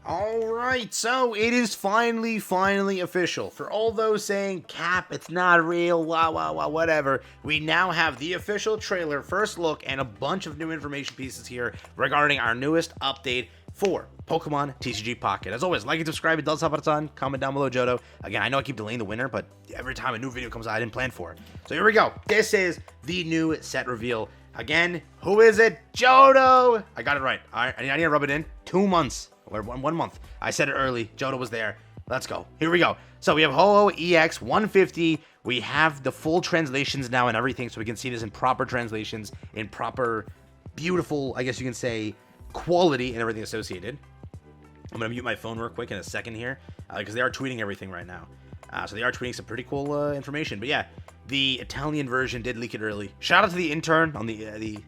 Alright, so it is finally official. For all those saying, Cap, it's not real, whatever, we now have the official trailer, first look, and a bunch of new information pieces here regarding our newest update for Pokemon TCG Pocket. As always, like and subscribe, it does help out a ton. Comment down below, Johto. Again, I know I keep delaying the winner, but every time a new video comes out, I didn't plan for it. So here we go. This is the new set reveal. Again, who is it? Johto! I got it right. Alright, I need to rub it in. 2 months. Or 1 month. I said it early. Johto was there. Let's go. Here we go. So we have Ho-Oh EX 150. We have the full translations now and everything, so we can see this in proper translations, in proper, beautiful, I guess you can say, quality and everything associated. I'm going to mute my phone real quick in a second here, because they are tweeting everything right now. So they are tweeting some pretty cool information. But yeah, the Italian version did leak it early. Shout out to the intern on the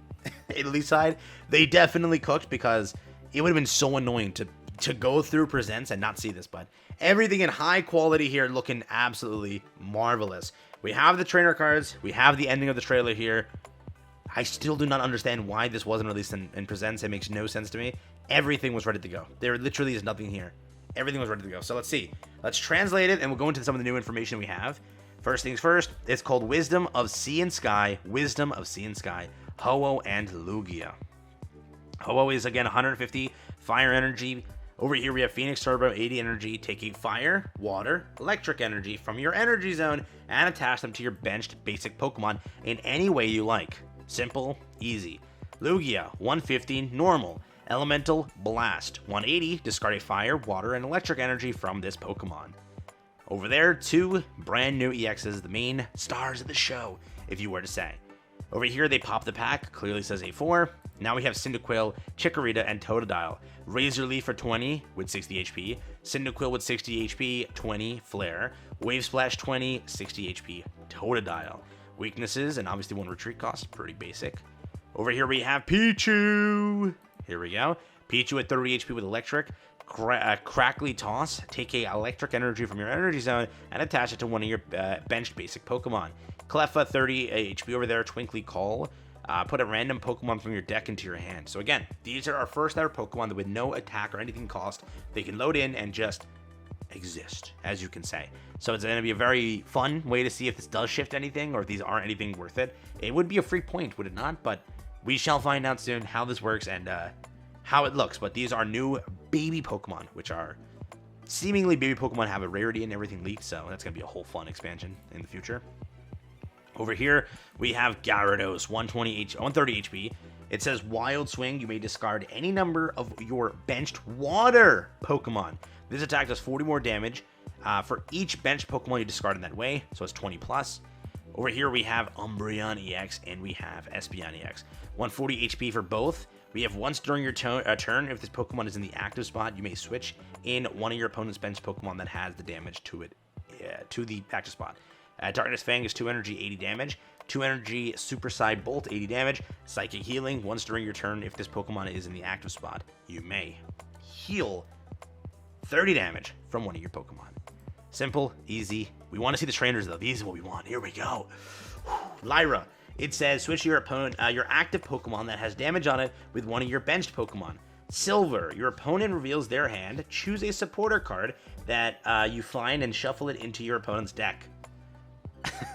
Italy side. They definitely cooked, because it would have been so annoying to go through presents and not see this, but everything in high quality here, looking absolutely marvelous. We have the trainer cards. We have the ending of the trailer here. I still do not understand why this wasn't released in presents. It makes no sense to me. Everything was ready to go. There literally is nothing here. Everything was ready to go. So let's see. Let's translate it, and we'll go into some of the new information we have. First things first, it's called Wisdom of Sea and Sky. Wisdom of Sea and Sky. Ho-Oh and Lugia. Ho-Oh is, again, 150 fire energy. Over here, we have Phoenix Turbo, 80 energy, taking fire, water, electric energy from your energy zone and attach them to your benched basic Pokemon in any way you like. Simple, easy. Lugia, 150, normal. Elemental, blast. 180, discard a fire, water, and electric energy from this Pokemon. Over there, 2 brand new EXs, the main stars of the show, if you were to say. Over here, they pop the pack, clearly says A4. Now we have Cyndaquil, Chikorita, and Totodile. Razor Leaf for 20 with 60 HP. Cyndaquil with 60 HP, 20 Flare. Wave Splash 20, 60 HP. Totodile. Weaknesses, and obviously 1 retreat cost, pretty basic. Over here we have Pichu. Here we go. Pichu at 30 HP with Electric. Crackly Toss. Take a electric energy from your energy zone and attach it to one of your benched basic Pokemon. Cleffa, 30 HP over there. Twinkly Call. Put a random Pokemon from your deck into your hand. So again, these are our first ever Pokemon that with no attack or anything cost, they can load in and just exist, as you can say. So it's going to be a very fun way to see if this does shift anything or if these aren't anything worth it. It would be a free point, would it not? But we shall find out soon how this works and how it looks. But these are new baby Pokemon, which are seemingly baby Pokemon have a rarity and everything leaked. So that's going to be a whole fun expansion in the future. Over here, we have Gyarados, 130 HP. It says Wild Swing. You may discard any number of your benched water Pokemon. This attack does 40 more damage for each benched Pokemon you discard in that way, so it's 20 plus. Over here, we have Umbreon EX and we have Espeon EX. 140 HP for both. We have once during your turn, if this Pokemon is in the active spot, you may switch in one of your opponent's benched Pokemon that has the damage to it, to the active spot. Darkness Fang is 2 energy, 80 damage. 2 energy, Super Psy Bolt, 80 damage. Psychic Healing, once during your turn, if this Pokemon is in the active spot, you may heal 30 damage from one of your Pokemon. Simple, easy. We want to see the trainers, though. These are what we want. Here we go. Lyra. It says switch your opponent, your active Pokemon that has damage on it with one of your benched Pokemon. Silver. Your opponent reveals their hand. Choose a supporter card that you find and shuffle it into your opponent's deck.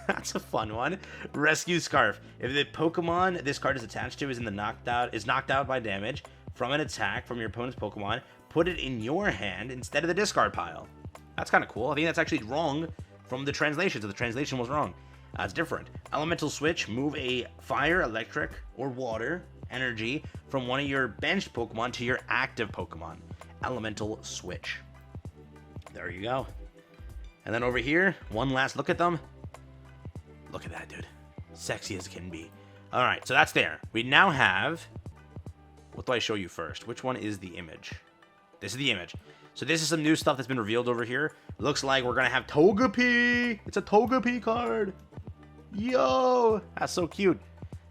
That's a fun one. Rescue Scarf. If the Pokemon this card is attached to is knocked out by damage from an attack from your opponent's Pokemon, put it in your hand instead of the discard pile. That's kind of cool. I think that's actually wrong from the translation, so the translation was wrong. It's different. Elemental Switch. Move a fire, electric, or water energy from one of your benched Pokemon to your active Pokemon. Elemental Switch. There you go. And then over here, one last look at them. Look at that, dude. Sexy as can be. All right, so that's there. We now have... What do I show you first? Which one is the image? This is the image. So this is some new stuff that's been revealed over here. Looks like we're going to have Togepi. It's a Togepi card. Yo, that's so cute.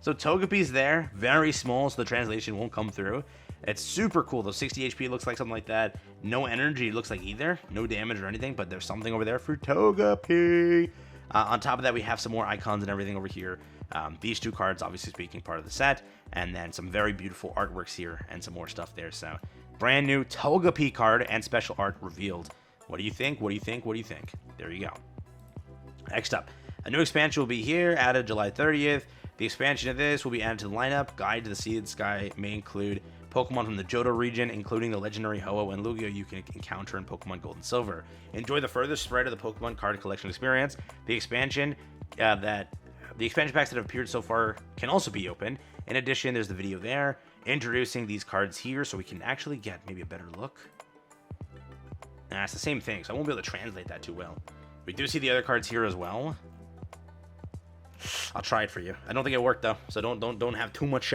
So Togepi's there. Very small, so the translation won't come through. It's super cool, though. 60 HP looks like something like that. No energy looks like either. No damage or anything, but there's something over there for Togepi. On top of that, we have some more icons and everything over here. These 2 cards, obviously speaking, part of the set. And then some very beautiful artworks here and some more stuff there. So Brand new Togepi card and special art revealed. What do you think? What do you think? What do you think? There you go. Next up, a new expansion will be here, added July 30th. The expansion of this will be added to the lineup. Guide to the Seeded Sky may include Pokemon from the Johto region, including the legendary Ho-Oh and Lugia you can encounter in Pokemon Gold and Silver. Enjoy the further spread of the Pokemon card collection experience. The expansion packs that have appeared so far can also be opened. In addition, there's the video there introducing these cards here, so we can actually get maybe a better look. Nah, it's the same thing, so I won't be able to translate that too well. We do see the other cards here as well. I'll try it for you. I don't think it worked though, so don't have too much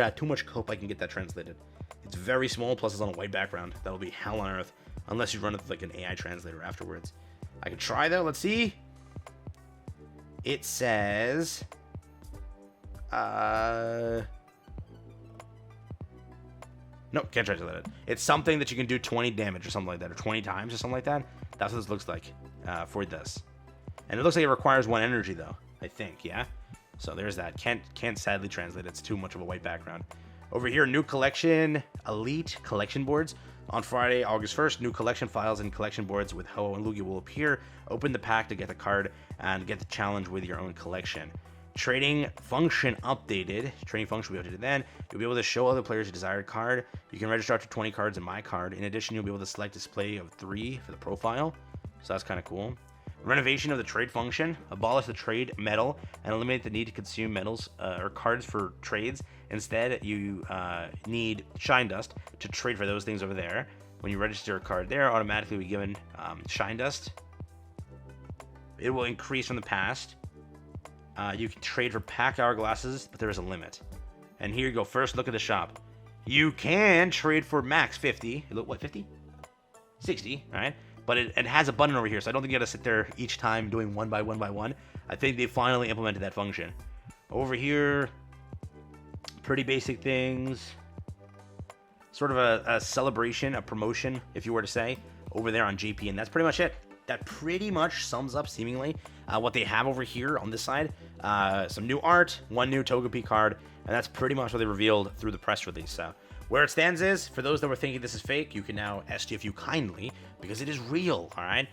hope I can get that translated. It's very small, plus it's on a white background. That'll be hell on earth, unless you run it with like an AI translator afterwards. I can try though. Let's see. It says, no, can't translate it. It's something that you can do 20 damage or something like that, or 20 times or something like that. That's what this looks like for this. And it looks like it requires 1 energy though, I think, yeah? So there's that. Can't sadly translate it. It's too much of a white background. Over here, new collection, Elite collection boards. On Friday, August 1st, new collection files and collection boards with Ho-Oh and Lugia will appear. Open the pack to get the card and get the challenge with your own collection. Trading function updated. Trading function will be updated then. You'll be able to show other players a desired card. You can register up to 20 cards in My Card. In addition, you'll be able to select display of 3 for the profile. So that's kind of cool. Renovation of the trade function. Abolish the trade medal and eliminate the need to consume medals or cards for trades. Instead, you need Shine Dust to trade for those things over there. When you register a card there, automatically be given Shine Dust. It will increase from the past. You can trade for pack hourglasses, but there is a limit. And here you go. First, look at the shop. You can trade for max 50. What, 50? 60, right? But it has a button over here, so I don't think you got to sit there each time doing one by one. I think they finally implemented that function. Over here, pretty basic things. Sort of a celebration, a promotion, if you were to say, over there on JP, and that's pretty much it. That pretty much sums up, seemingly, what they have over here on this side. Some new art, 1 new Togepi card, and that's pretty much what they revealed through the press release. So where it stands is, for those that were thinking this is fake, you can now STFU kindly, because it is real, all right?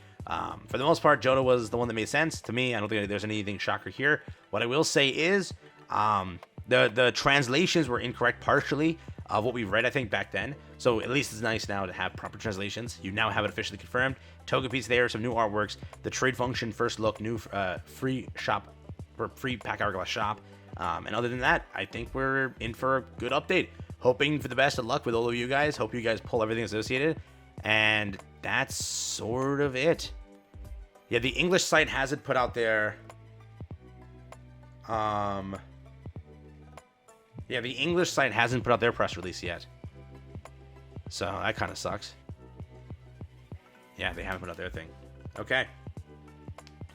For the most part, Johto was the one that made sense. To me, I don't think there's anything shocker here. What I will say is, the translations were incorrect partially of what we read, I think, back then. So at least it's nice now to have proper translations. You now have it officially confirmed. Togepi's there, some new artworks, the trade function, first look, new free shop, or free pack hourglass shop. And other than that, I think we're in for a good update. Hoping for the best of luck with all of you guys. Hope you guys pull everything associated. And that's sort of it. Yeah, the English site hasn't put out their... Yeah, the English site hasn't put out their press release yet. So that kind of sucks. Yeah, they haven't put out their thing. Okay.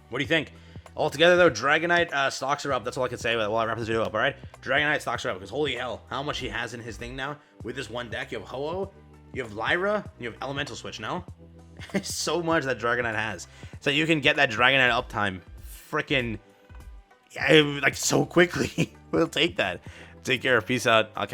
What do you think? Altogether, though, Dragonite stocks are up. That's all I can say while I wrap this video up, all right? Dragonite stocks are up because holy hell, how much he has in his thing now. With this one deck, you have Ho-Oh, you have Lyra, and you have Elemental Switch now. So much that Dragonite has. So you can get that Dragonite uptime freaking, yeah, like so quickly. We'll take that. Take care. Peace out. I'll catch